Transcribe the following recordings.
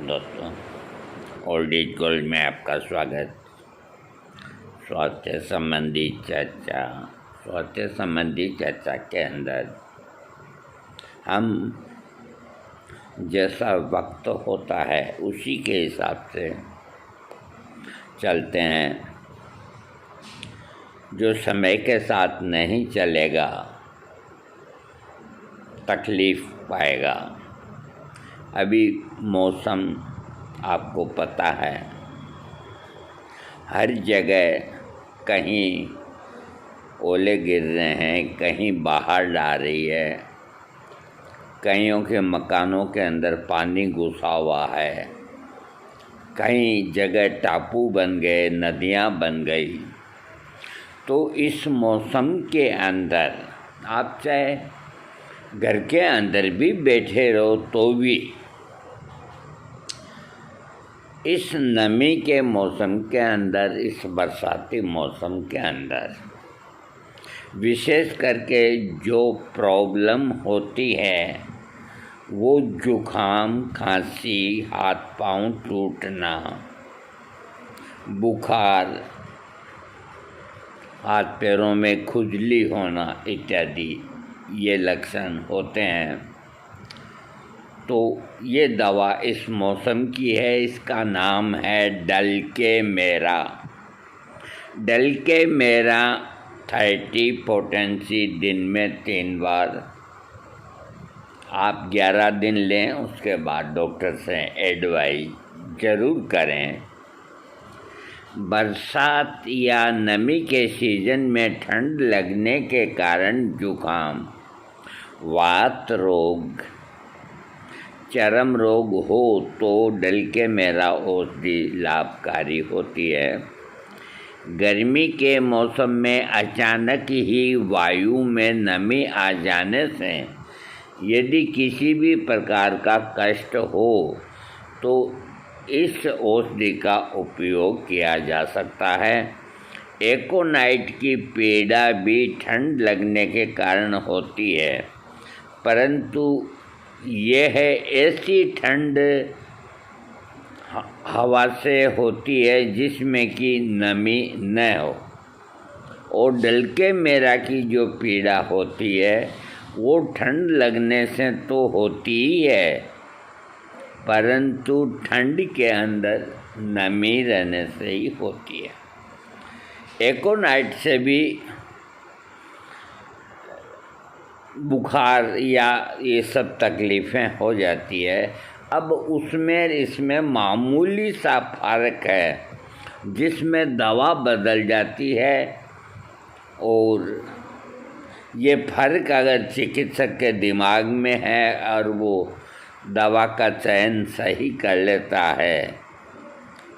दोस्तों, old is gold में आपका स्वागत। स्वास्थ्य संबंधी चर्चा के अंदर हम जैसा वक्त होता है उसी के हिसाब से चलते हैं। जो समय के साथ नहीं चलेगा तकलीफ़ पाएगा। अभी मौसम आपको पता है, हर जगह कहीं ओले गिर रहे हैं, कहीं बाहर आ रही है, कईयों के मकानों के अंदर पानी घुसा हुआ है, कई जगह टापू बन गए, नदियाँ बन गई। तो इस मौसम के अंदर आप चाहे घर के अंदर भी बैठे रहो तो भी इस नमी के मौसम के अंदर, इस बरसाती मौसम के अंदर विशेष करके जो प्रॉब्लम होती है वो जुखाम, खांसी, हाथ पांव टूटना, बुखार, हाथ पैरों में खुजली होना इत्यादि ये लक्षण होते हैं। तो ये दवा इस मौसम की है। इसका नाम है डल के मेरा। डल के मेरा 30 पोटेंसी दिन में 3 बार आप 11 दिन लें, उसके बाद डॉक्टर से एडवाइस ज़रूर करें। बरसात या नमी के सीज़न में ठंड लगने के कारण जुखाम, वात रोग, चर्म रोग हो तो डल के मेरा औषधि लाभकारी होती है। गर्मी के मौसम में अचानक ही वायु में नमी आ जाने से यदि किसी भी प्रकार का कष्ट हो तो इस औषधि का उपयोग किया जा सकता है। एकोनाइट की पीड़ा भी ठंड लगने के कारण होती है, परंतु यह ऐसी ठंड हवा से होती है जिसमें कि नमी न हो। और डल के मेरा की जो पीड़ा होती है वो ठंड लगने से तो होती ही है, परंतु ठंड के अंदर नमी रहने से ही होती है। एकोनाइट से भी बुखार या ये सब तकलीफ़ें हो जाती है। अब उसमें इसमें मामूली सा फ़र्क है जिसमें दवा बदल जाती है। और ये फ़र्क अगर चिकित्सक के दिमाग में है और वो दवा का चयन सही कर लेता है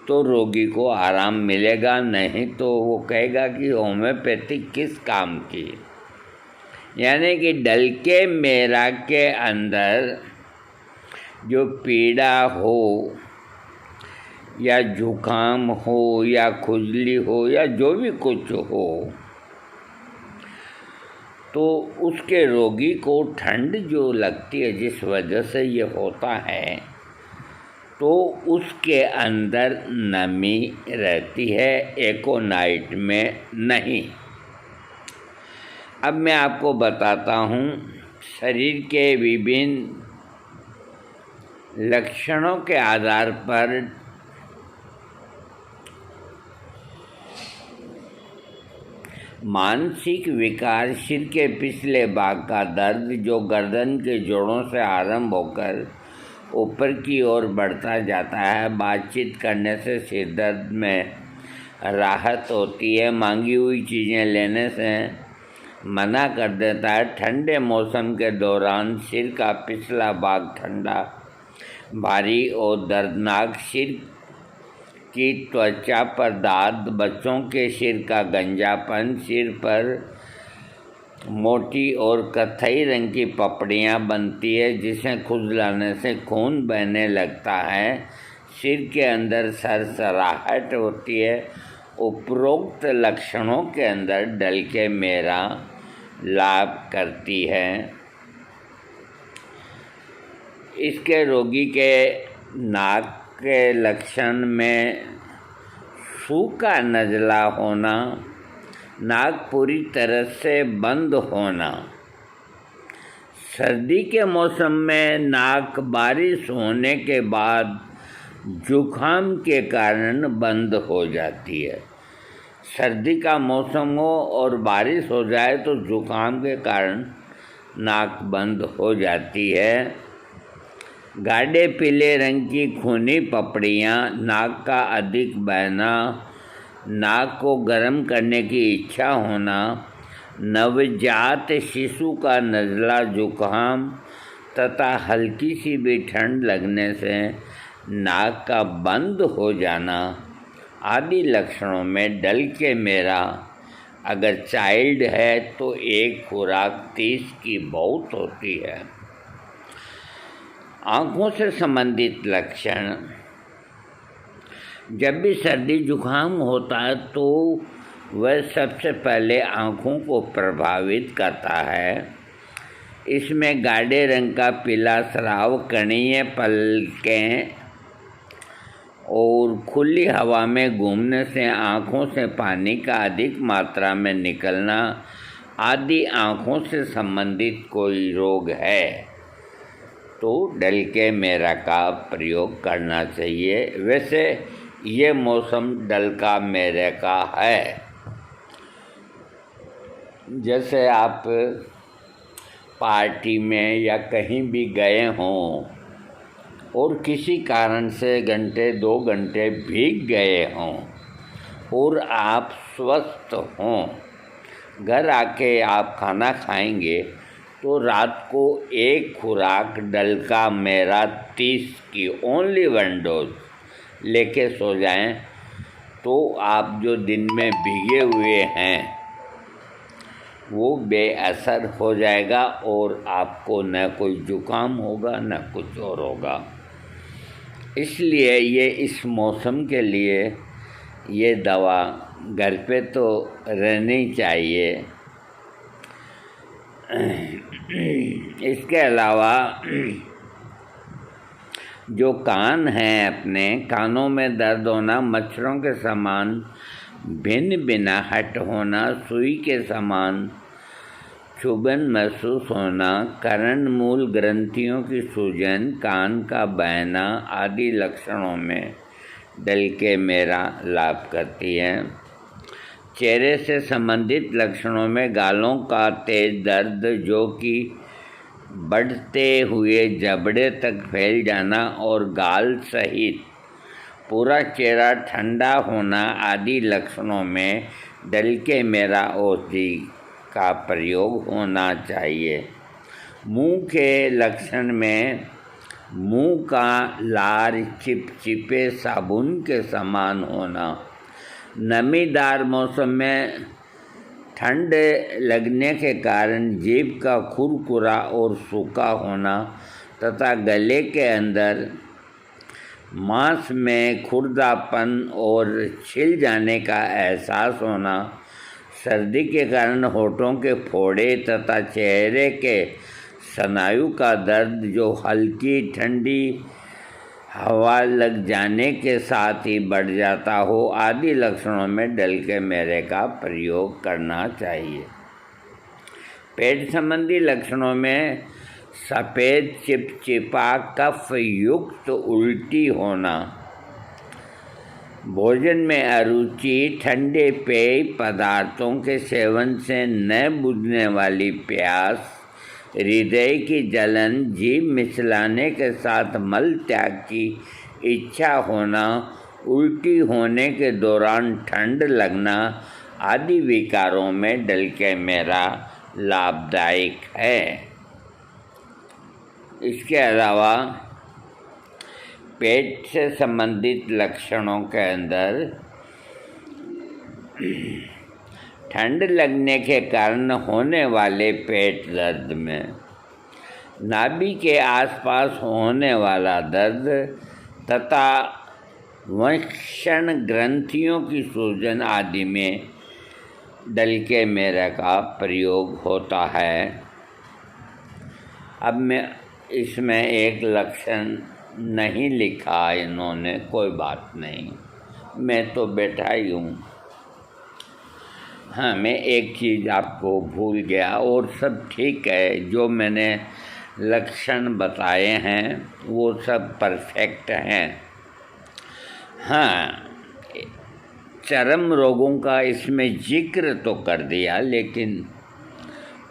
तो रोगी को आराम मिलेगा, नहीं तो वो कहेगा कि होम्योपैथिक किस काम की। यानी कि डल के मेरा के अंदर जो पीड़ा हो या जुखाम हो या खुजली हो या जो भी कुछ हो, तो उसके रोगी को ठंड जो लगती है जिस वजह से ये होता है, तो उसके अंदर नमी रहती है, एकोनाइट में नहीं। अब मैं आपको बताता हूँ शरीर के विभिन्न लक्षणों के आधार पर मानसिक विकार, सिर के पिछले भाग का दर्द जो गर्दन के जोड़ों से आरंभ होकर ऊपर की ओर बढ़ता जाता है। बातचीत करने से सिर दर्द में राहत होती है। मांगी हुई चीज़ें लेने से मना कर देता है। ठंडे मौसम के दौरान सिर का पिछला भाग ठंडा, भारी और दर्दनाक, सिर की त्वचा पर दाद, बच्चों के सिर का गंजापन, सिर पर मोटी और कत्थई रंग की पपड़ियाँ बनती है जिसे खुजलाने से खून बहने लगता है, सिर के अंदर सरसराहट होती है। उपरोक्त लक्षणों के अंदर डल के मेरा लाभ करती है। इसके रोगी के नाक के लक्षण में सूखा नज़ला होना, नाक पूरी तरह से बंद होना। सर्दी के मौसम में नाक बारिश होने के बाद जुखाम के कारण बंद हो जाती है। सर्दी का मौसम हो और बारिश हो जाए तो जुखाम के कारण नाक बंद हो जाती है। गाढ़े पीले रंग की खूनी पपड़ियाँ, नाक का अधिक बहना, नाक को गर्म करने की इच्छा होना, नवजात शिशु का नज़ला जुखाम तथा हल्की सी भी ठंड लगने से नाक का बंद हो जाना आदि लक्षणों में डल के मेरा अगर चाइल्ड है तो एक खुराक 30 की बहुत होती है। आँखों से संबंधित लक्षण, जब भी सर्दी जुखाम होता है तो वह सबसे पहले आँखों को प्रभावित करता है। इसमें गाढ़े रंग का पीला स्राव, कणीय पलकें और खुली हवा में घूमने से आँखों से पानी का अधिक मात्रा में निकलना आदि आँखों से संबंधित कोई रोग है तो डलके मेरा का प्रयोग करना चाहिए। वैसे ये मौसम डलका मेरे का है। जैसे आप पार्टी में या कहीं भी गए हों और किसी कारण से घंटे 2 घंटे भीग गए हों और आप स्वस्थ हों, घर आके आप खाना खाएंगे तो रात को एक खुराक डलका मेरा 30 की ओनली 1 डोज लेके सो जाएं तो आप जो दिन में भीगे हुए हैं वो बेअसर हो जाएगा और आपको न कोई जुकाम होगा न कुछ और होगा। इसलिए ये इस मौसम के लिए ये दवा घर पे तो रहनी चाहिए। इसके अलावा जो कान हैं, अपने कानों में दर्द होना, मच्छरों के समान भिन्न भिन्नाहट होना, सुई के समान चुभन महसूस होना, कर्ण मूल ग्रंथियों की सूजन, कान का बहना आदि लक्षणों में डलके मेरा लाभ करती है। चेहरे से संबंधित लक्षणों में गालों का तेज दर्द जो कि बढ़ते हुए जबड़े तक फैल जाना और गाल सहित पूरा चेहरा ठंडा होना आदि लक्षणों में डलके मेरा औषधि का प्रयोग होना चाहिए। मुंह के लक्षण में मुंह का लार चिपचिपे साबुन के समान होना, नमीदार मौसम में ठंड लगने के कारण जीभ का खुरखुरा और सूखा होना तथा गले के अंदर मांस में खुरदापन और छिल जाने का एहसास होना, सर्दी के कारण होठों के फोड़े तथा चेहरे के स्नायु का दर्द जो हल्की ठंडी हवा लग जाने के साथ ही बढ़ जाता हो आदि लक्षणों में डलके मेरे का प्रयोग करना चाहिए। पेट संबंधी लक्षणों में सफ़ेद चिपचिपा कफ युक्त उल्टी होना, भोजन में अरुचि, ठंडे पेय पदार्थों के सेवन से न बुझने वाली प्यास, हृदय की जलन, जीभ मिचलाने के साथ मल त्याग की इच्छा होना, उल्टी होने के दौरान ठंड लगना आदि विकारों में डलके मेरा लाभदायक है। इसके अलावा पेट से संबंधित लक्षणों के अंदर ठंड लगने के कारण होने वाले पेट दर्द में नाभि के आसपास होने वाला दर्द तथा वक्षण ग्रंथियों की सूजन आदि में डलके मेरे का प्रयोग होता है। अब मैं इसमें एक लक्षण नहीं लिखा इन्होंने, कोई बात नहीं, मैं तो बैठा ही हूँ। हाँ, मैं एक चीज़ आपको भूल गया, और सब ठीक है। जो मैंने लक्षण बताए हैं वो सब परफेक्ट हैं। हाँ, चर्म रोगों का इसमें जिक्र तो कर दिया, लेकिन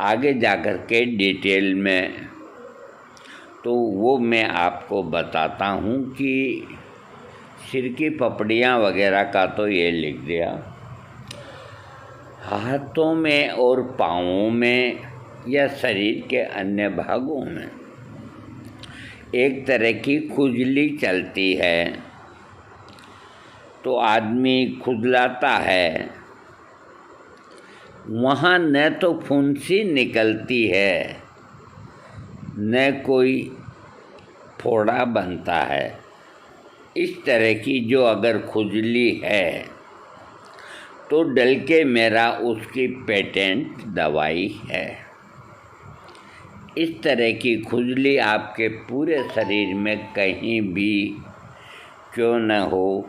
आगे जाकर के डिटेल में तो वो मैं आपको बताता हूँ कि सिर की पपड़ियाँ वगैरह का तो ये लिख दिया। हाथों में और पाँवों में या शरीर के अन्य भागों में एक तरह की खुजली चलती है, तो आदमी खुजलाता है। वहाँ न तो फुंसी निकलती है न कोई फोड़ा बनता है। इस तरह की जो अगर खुजली है तो डलके मेरा उसकी पेटेंट दवाई है। इस तरह की खुजली आपके पूरे शरीर में कहीं भी क्यों न हो,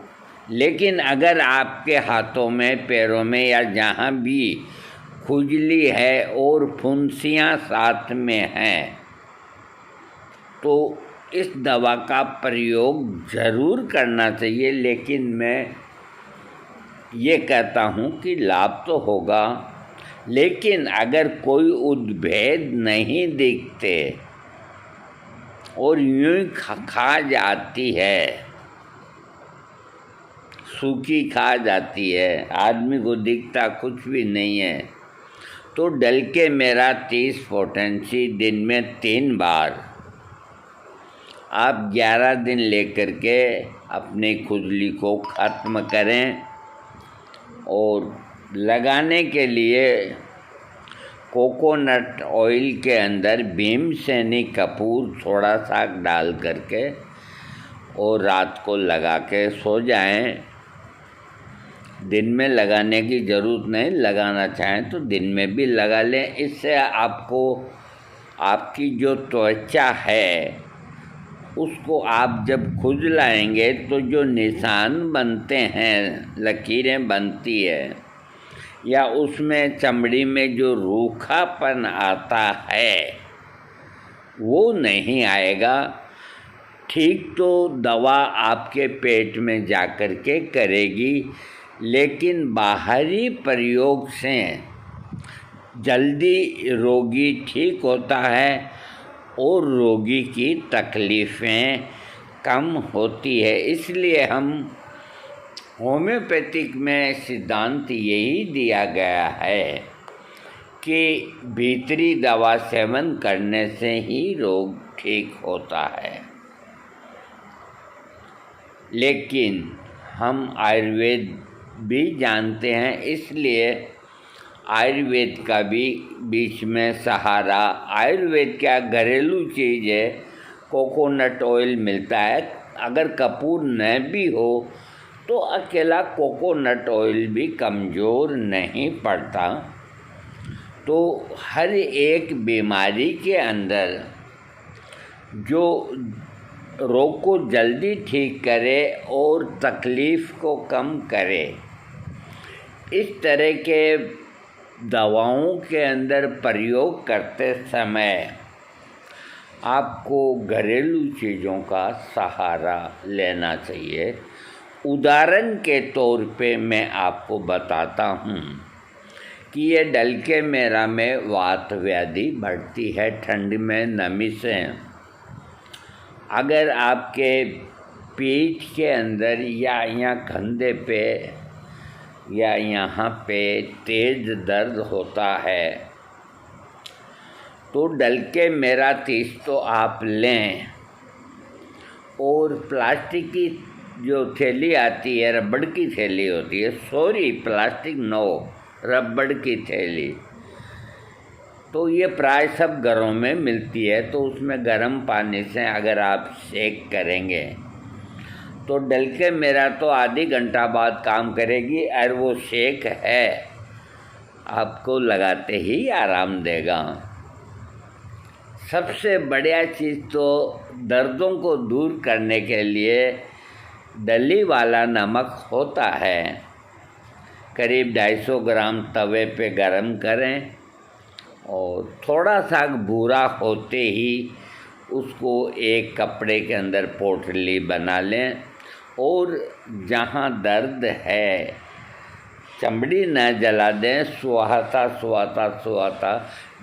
लेकिन अगर आपके हाथों में, पैरों में या जहाँ भी खुजली है और फुंसियाँ साथ में हैं, तो इस दवा का प्रयोग ज़रूर करना चाहिए। लेकिन मैं ये कहता हूँ कि लाभ तो होगा, लेकिन अगर कोई उद्भेद नहीं दिखते और यूँ ही खाज आती है, सूखी खाज आती है, आदमी को दिखता कुछ भी नहीं है, तो डल के मेरा 30 पोटेंसी दिन में 3 बार आप 11 दिन लेकर के अपनी खुजली को ख़त्म करें। और लगाने के लिए कोकोनट ऑयल के अंदर भीमसेनी कपूर थोड़ा सा डाल करके और रात को लगा के सो जाएं। दिन में लगाने की ज़रूरत नहीं, लगाना चाहें तो दिन में भी लगा लें। इससे आपको आपकी जो त्वचा है उसको आप जब खुजलाएंगे तो जो निशान बनते हैं, लकीरें बनती है, या उसमें चमड़ी में जो रूखापन आता है वो नहीं आएगा। ठीक तो दवा आपके पेट में जाकर के करेगी, लेकिन बाहरी प्रयोग से जल्दी रोगी ठीक होता है और रोगी की तकलीफ़ें कम होती है। इसलिए हम होम्योपैथिक में सिद्धांत यही दिया गया है कि भीतरी दवा सेवन करने से ही रोग ठीक होता है। लेकिन हम आयुर्वेद भी जानते हैं, इसलिए आयुर्वेद का भी बीच में सहारा। आयुर्वेद क्या घरेलू चीज़ है, कोकोनट ऑयल मिलता है। अगर कपूर न भी हो तो अकेला कोकोनट ऑयल भी कमज़ोर नहीं पड़ता। तो हर एक बीमारी के अंदर जो रोग को जल्दी ठीक करे और तकलीफ़ को कम करे, इस तरह के दवाओं के अंदर प्रयोग करते समय आपको घरेलू चीज़ों का सहारा लेना चाहिए। उदाहरण के तौर पे मैं आपको बताता हूँ कि ये डलके मेरा में वात व्याधि बढ़ती है ठंड में नमी से। अगर आपके पीठ के अंदर या यहाँ कंधे पे या यहाँ पे तेज़ दर्द होता है तो डलके मेरा 30 तो आप लें, और प्लास्टिक की जो थैली आती है, रबड़ की थैली होती है, सॉरी प्लास्टिक नो, रबड़ की थैली, तो ये प्राय सब घरों में मिलती है। तो उसमें गर्म पानी से अगर आप सेक करेंगे तो डलके मेरा तो आधी घंटा बाद काम करेगी, और वो शेक है आपको लगाते ही आराम देगा। सबसे बढ़िया चीज़ तो दर्दों को दूर करने के लिए डली वाला नमक होता है। करीब 250 ग्राम तवे पे गरम करें और थोड़ा सा भूरा होते ही उसको एक कपड़े के अंदर पोटली बना लें और जहाँ दर्द है चमड़ी न जला दें, सुहाता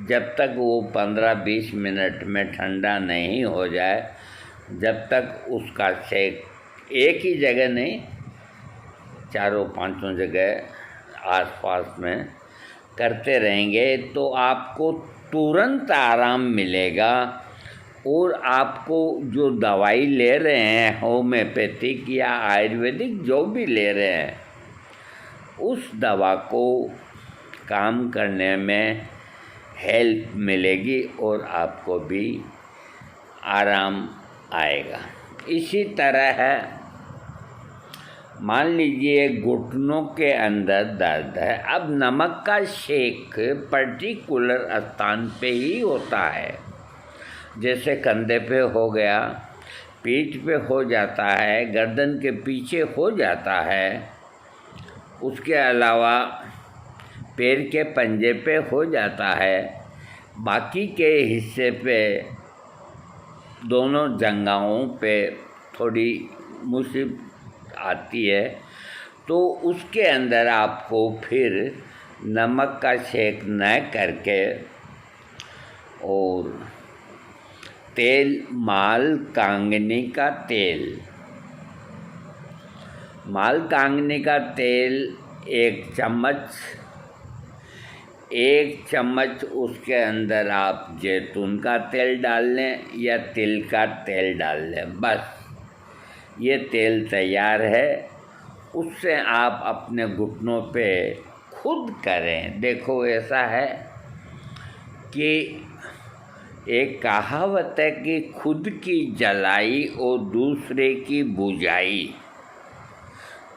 जब तक वो 15-20 मिनट में ठंडा नहीं हो जाए, जब तक उसका सेक एक ही जगह नहीं 4-5 जगह आसपास में करते रहेंगे तो आपको तुरंत आराम मिलेगा। और आपको जो दवाई ले रहे हैं होम्योपैथिक या आयुर्वेदिक जो भी ले रहे हैं, उस दवा को काम करने में हेल्प मिलेगी और आपको भी आराम आएगा। इसी तरह है, मान लीजिए घुटनों के अंदर दर्द है। अब नमक का शेक पर्टिकुलर स्थान पे ही होता है, जैसे कंधे पे हो गया, पीठ पे हो जाता है, गर्दन के पीछे हो जाता है, उसके अलावा पैर के पंजे पे हो जाता है, बाकी के हिस्से पे दोनों जंघाओं पे थोड़ी मुसीबत आती है, तो उसके अंदर आपको फिर नमक का शेक न करके और तेल, माल कांगनी का तेल, माल कांगनी का तेल 1 चम्मच उसके अंदर आप जैतून का तेल डाल लें या तिल का तेल डाल लें। बस ये तेल तैयार है। उससे आप अपने घुटनों पे खुद करें। देखो ऐसा है कि एक कहावत है कि खुद की जलाई और दूसरे की बुझाई,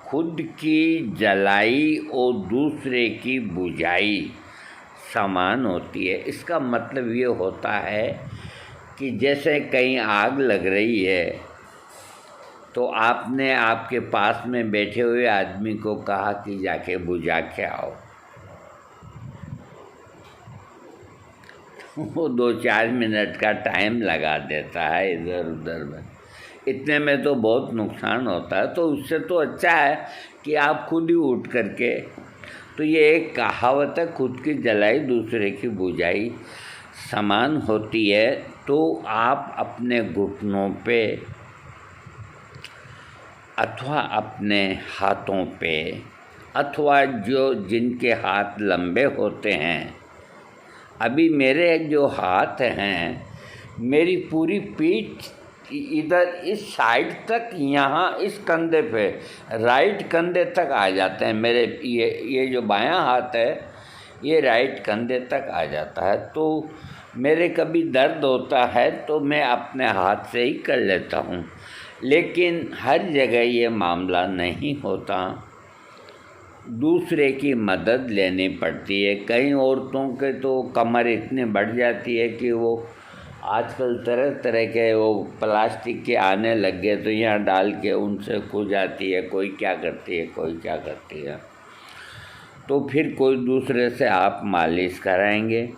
खुद की जलाई और दूसरे की बुझाई समान होती है। इसका मतलब ये होता है कि जैसे कहीं आग लग रही है तो आपने आपके पास में बैठे हुए आदमी को कहा कि जाके बुझा के आओ, वो 2-4 मिनट का टाइम लगा देता है इधर उधर में। इतने में तो बहुत नुकसान होता है। तो उससे तो अच्छा है कि आप खुद ही उठ करके, तो ये एक कहावत है, खुद की जलाई दूसरे की बुझाई समान होती है। तो आप अपने घुटनों पे अथवा अपने हाथों पे अथवा जिनके हाथ लंबे होते हैं, अभी मेरे जो हाथ हैं, मेरी पूरी पीठ इधर इस साइड तक, यहाँ इस कंधे पे, राइट कंधे तक आ जाते हैं मेरे। ये जो बायां हाथ है ये राइट कंधे तक आ जाता है। तो मेरे कभी दर्द होता है तो मैं अपने हाथ से ही कर लेता हूँ, लेकिन हर जगह ये मामला नहीं होता, दूसरे की मदद लेनी पड़ती है। कई औरतों के तो कमर इतनी बढ़ जाती है कि वो आजकल तरह तरह के वो प्लास्टिक के आने लग गए, तो यहाँ डाल के उनसे खो जाती है। कोई क्या करती है, कोई क्या करती है, तो फिर कोई दूसरे से आप मालिश कराएंगे।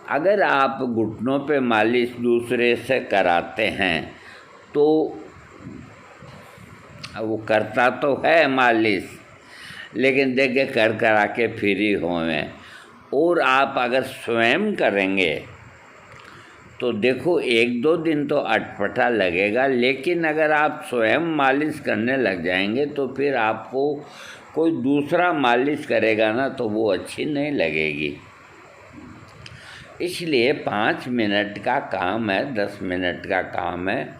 अगर आप घुटनों पे मालिश दूसरे से कराते हैं तो वो करता तो है मालिश, लेकिन देखिए कर करा के फ्री हों। और आप अगर स्वयं करेंगे तो देखो 1-2 दिन तो अटपटा लगेगा, लेकिन अगर आप स्वयं मालिश करने लग जाएंगे तो फिर आपको कोई दूसरा मालिश करेगा ना तो वो अच्छी नहीं लगेगी। इसलिए 5 मिनट का काम है, 10 मिनट का काम है।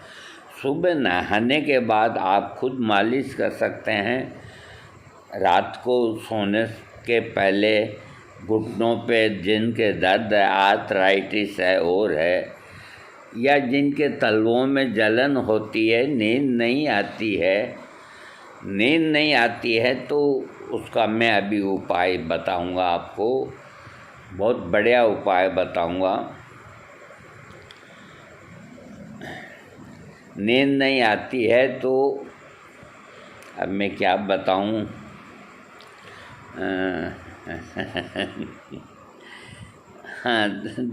सुबह नहाने के बाद आप खुद मालिश कर सकते हैं। रात को सोने के पहले घुटनों पे जिनके दर्द है, आर्थराइटिस है और है, या जिनके तलवों में जलन होती है, नींद नहीं आती है, तो उसका मैं अभी उपाय बताऊंगा आपको, बहुत बढ़िया उपाय बताऊंगा। नींद नहीं आती है तो अब मैं क्या बताऊं। हाँ,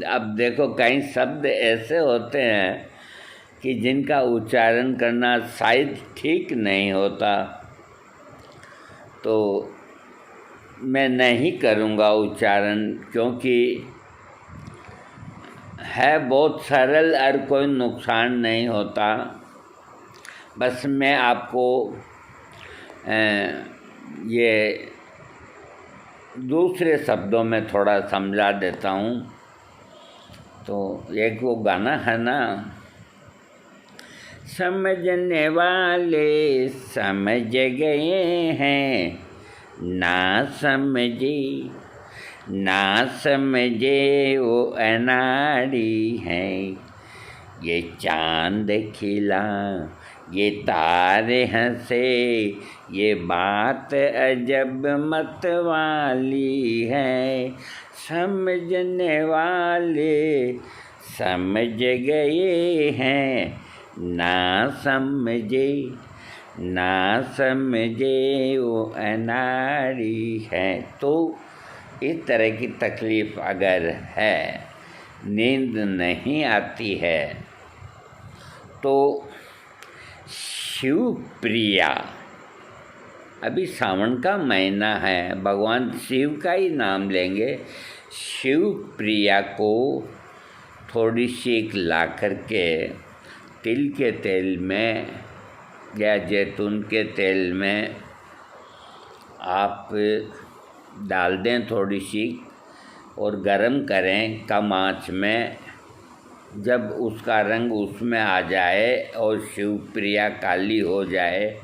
अब देखो कई शब्द ऐसे होते हैं कि जिनका उच्चारण करना शायद ठीक नहीं होता, तो मैं नहीं करूँगा उच्चारण, क्योंकि है बहुत सरल और कोई नुकसान नहीं होता। बस मैं आपको ये दूसरे शब्दों में थोड़ा समझा देता हूँ। तो एक वो गाना है ना, समझने वाले समझ गए हैं, ना समझे वो अनाड़ी हैं। ये चांद खिला, ये तारे हंसे, ये बात अजब मत वाली है। समझने वाले समझ गए हैं, ना समझे वो अनाड़ी है। तो इस तरह की तकलीफ़ अगर है, नींद नहीं आती है, तो शिवप्रिया, अभी सावन का महीना है, भगवान शिव का ही नाम लेंगे। शिवप्रिया को थोड़ी सीख ला करके तिल के तेल में या जैतून के तेल में आप डाल दें थोड़ी सी, और गरम करें कम आँच में। जब उसका रंग उसमें आ जाए और शिवप्रिया काली हो जाए,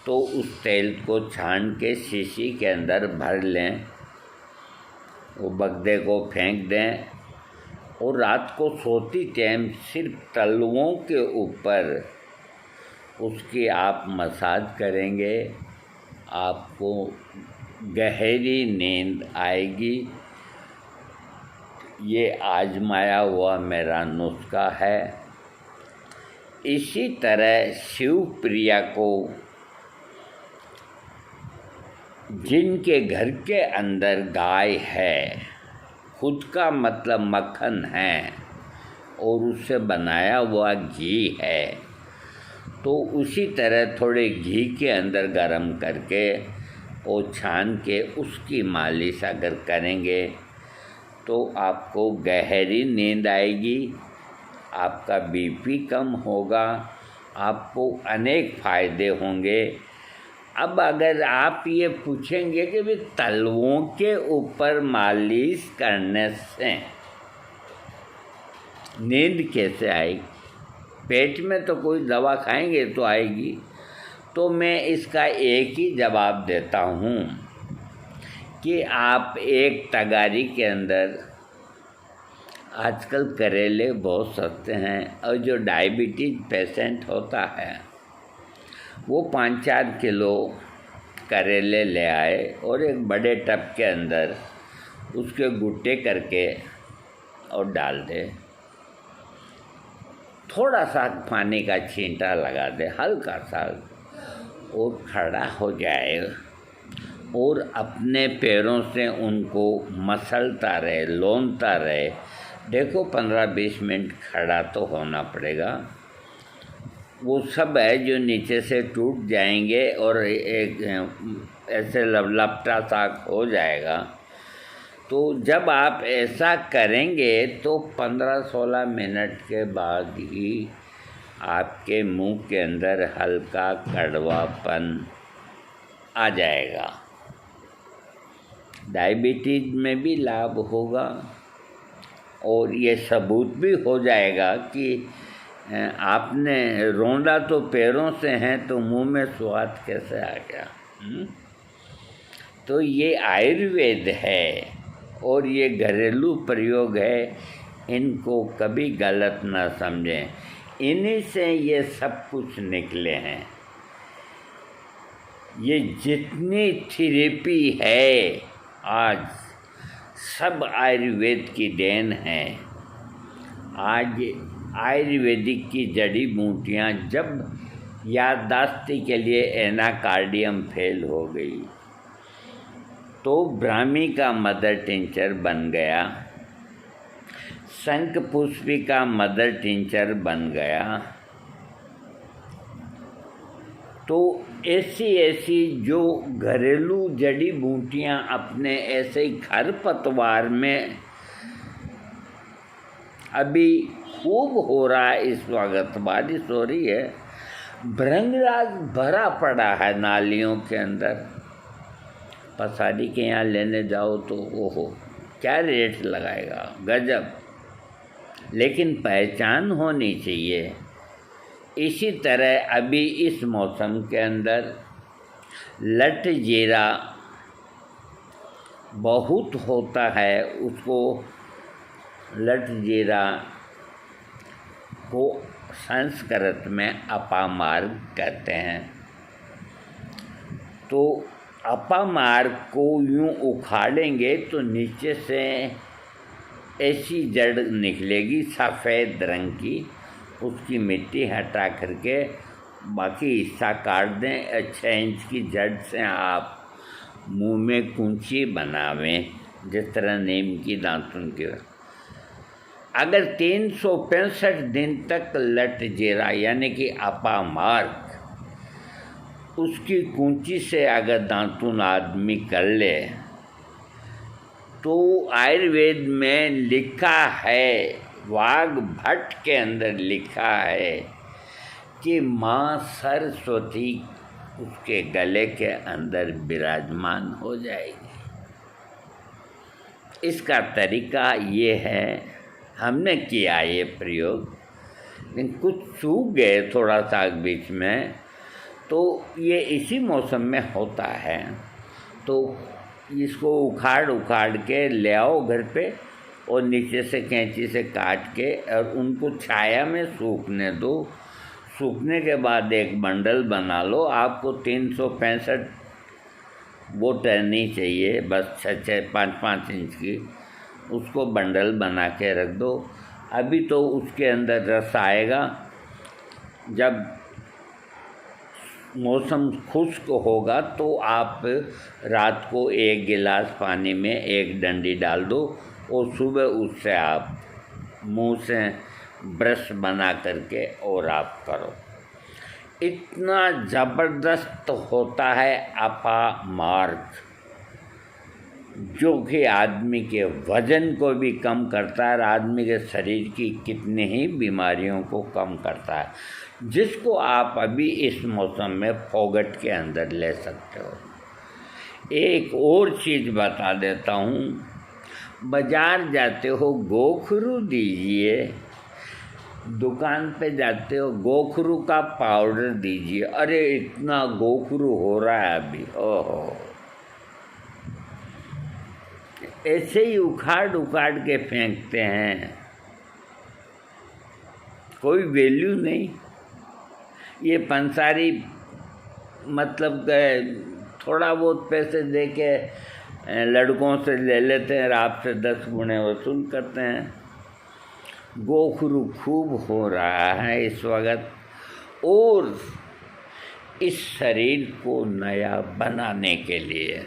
तो उस तेल को छान के शीशी के अंदर भर लें, वो बगदे को फेंक दें, और रात को सोती टाइम सिर्फ तलवों के ऊपर उसकी आप मसाज करेंगे, आपको गहरी नींद आएगी। ये आजमाया हुआ मेरा नुस्खा है। इसी तरह शिवप्रिया को जिनके घर के अंदर गाय है, खुद का मतलब मक्खन है, और उससे बनाया हुआ घी है, तो उसी तरह थोड़े घी के अंदर गरम करके और छान के उसकी मालिश अगर करेंगे तो आपको गहरी नींद आएगी, आपका बीपी कम होगा, आपको अनेक फ़ायदे होंगे। अब अगर आप ये पूछेंगे कि भाई तलवों के ऊपर मालिश करने से नींद कैसे आएगी, पेट में तो कोई दवा खाएंगे तो आएगी, तो मैं इसका एक ही जवाब देता हूँ कि आप एक तगारी के अंदर, आजकल करेले बहुत सस्ते हैं, और जो डायबिटीज पेशेंट होता है वो 5-4 किलो करेले ले आए और एक बड़े टब के अंदर उसके गुट्टे करके और डाल दे, थोड़ा सा पानी का छींटा लगा दे हल्का सा, और खड़ा हो जाए और अपने पैरों से उनको मसलता रहे, लोनता रहे। देखो 15-20 मिनट खड़ा तो होना पड़ेगा। वो सब है जो नीचे से टूट जाएंगे और एक ऐसे लपटा सा हो जाएगा। तो जब आप ऐसा करेंगे तो 15-16 मिनट के बाद ही आपके मुंह के अंदर हल्का कड़वापन आ जाएगा। डायबिटीज में भी लाभ होगा, और ये सबूत भी हो जाएगा कि आपने रोंदा तो पैरों से हैं, तो मुंह में स्वाद कैसे आ गया। तो ये आयुर्वेद है और ये घरेलू प्रयोग है, इनको कभी गलत ना समझें। इन्हीं से ये सब कुछ निकले हैं। ये जितनी थेरेपी है आज, सब आयुर्वेद की देन है। आज आयुर्वेदिक की जड़ी बूटियाँ जब याददाश्ती के लिए एनाकार्डियम फेल हो गई तो ब्राह्मी का मदर टिंचर बन गया, शंख पुष्पी का मदर टिंचर बन गया। तो ऐसी जो घरेलू जड़ी बूटियाँ अपने ऐसे ही खरपतवार में अभी खूब हो रहा है, इस वक्त बारिश हो रही है, भृंगराज भरा पड़ा है नालियों के अंदर। पसारी के यहाँ लेने जाओ तो ओहो क्या रेट लगाएगा, गजब। लेकिन पहचान होनी चाहिए। इसी तरह अभी इस मौसम के अंदर लट जीरा बहुत होता है, उसको लट जीरा को संस्कृत में अपामार्ग कहते हैं। तो अपामार्ग को यूँ उखाड़ेंगे तो नीचे से ऐसी जड़ निकलेगी सफ़ेद रंग की, उसकी मिट्टी हटा करके बाकी हिस्सा काट दें। 6 इंच की जड़ से आप मुंह में कूंची बनावें, जिस तरह नीम की दातुन की। अगर 365 दिन तक लट जीरा यानी कि अपामार्ग उसकी कूंची से अगर दातुन आदमी कर ले तो आयुर्वेद में लिखा है, वाग्भट के अंदर लिखा है कि माँ सरस्वती उसके गले के अंदर विराजमान हो जाएगी। इसका तरीका ये है, हमने किया ये प्रयोग, लेकिन कुछ सूख गए थोड़ा सा बीच में, तो ये इसी मौसम में होता है। तो इसको उखाड़ के ले आओ घर पे और नीचे से कैंची से काट के और उनको छाया में सूखने दो। सूखने के बाद एक बंडल बना लो। आपको 365 वो टहनी चाहिए, बस 6-6, 5-5 इंच की, उसको बंडल बना के रख दो। अभी तो उसके अंदर रस आएगा, जब मौसम खुश्क होगा तो आप रात को 1 गिलास पानी में 1 डंडी डाल दो और सुबह उससे आप मुंह से ब्रश बना करके और आप करो। इतना ज़बरदस्त होता है अपामार्ग, जो कि आदमी के वज़न को भी कम करता है, आदमी के शरीर की कितनी ही बीमारियों को कम करता है, जिसको आप अभी इस मौसम में फोगट के अंदर ले सकते हो। एक और चीज़ बता देता हूँ, बाज़ार जाते हो गोखरू दीजिए, दुकान पे जाते हो गोखरू का पाउडर दीजिए। अरे इतना गोखरू हो रहा है अभी, ओहो, ऐसे ही उखाड़ के फेंकते हैं, कोई वैल्यू नहीं। ये पंसारी मतलब थोड़ा बहुत पैसे दे के लड़कों से ले लेते हैं, आपसे 10 गुने वसूल करते हैं। गोखरू खूब हो रहा है इस वक्त, और इस शरीर को नया बनाने के लिए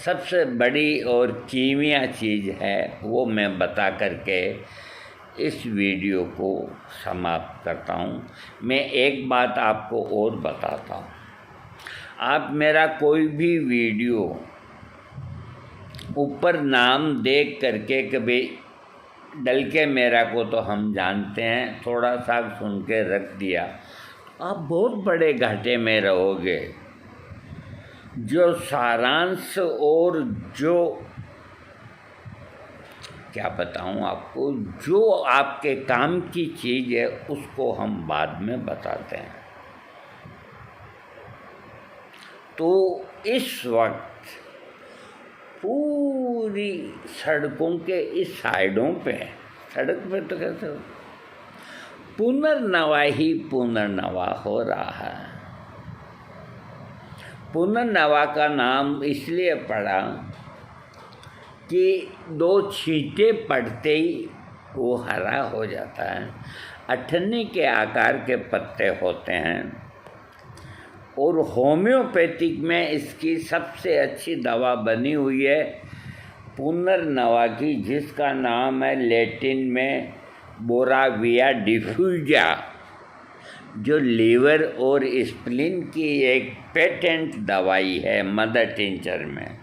सबसे बड़ी और कीमिया चीज़ है, वो मैं बता करके इस वीडियो को समाप्त करता हूँ। मैं एक बात आपको और बताता हूँ, आप मेरा कोई भी वीडियो ऊपर नाम देख करके कभी डल के मेरा को तो हम जानते हैं, थोड़ा सा सुन के रख दिया, आप बहुत बड़े घाटे में रहोगे। जो सारांश और जो क्या बताऊं आपको, जो आपके काम की चीज़ है उसको हम बाद में बताते हैं। तो इस वक्त पूरी सड़कों के इस साइडों पे, सड़क पे तो कैसे पुनर्नवा ही पुनर्नवा हो रहा है। पुनर्नवा का नाम इसलिए पड़ा कि 2 छींटे पड़ते ही वो हरा हो जाता है। अठन्नी के आकार के पत्ते होते हैं और होम्योपैथिक में इसकी सबसे अच्छी दवा बनी हुई है पुनर्नवा की, जिसका नाम है लैटिन में बोराविया डिफ्यूजा, जो लीवर और स्प्लीन की एक पेटेंट दवाई है मदर टिंचर में,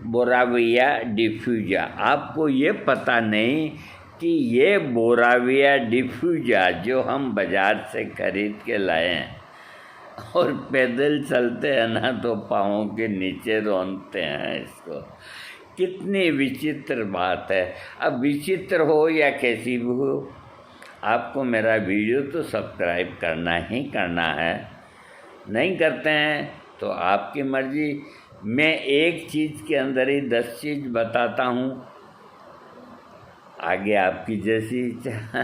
बोराविया डिफ्यूजा। आपको ये पता नहीं कि ये बोराविया डिफ्यूजा जो हम बाज़ार से खरीद के लाए हैं और पैदल चलते हैं ना तो पाँवों के नीचे रौंदते हैं इसको, कितनी विचित्र बात है। अब विचित्र हो या कैसी भी हो, आपको मेरा वीडियो तो सब्सक्राइब करना ही करना है। नहीं करते हैं तो आपकी मर्ज़ी। मैं एक चीज़ के अंदर ही 10 चीज़ बताता हूँ, आगे आपकी जैसी इच्छा।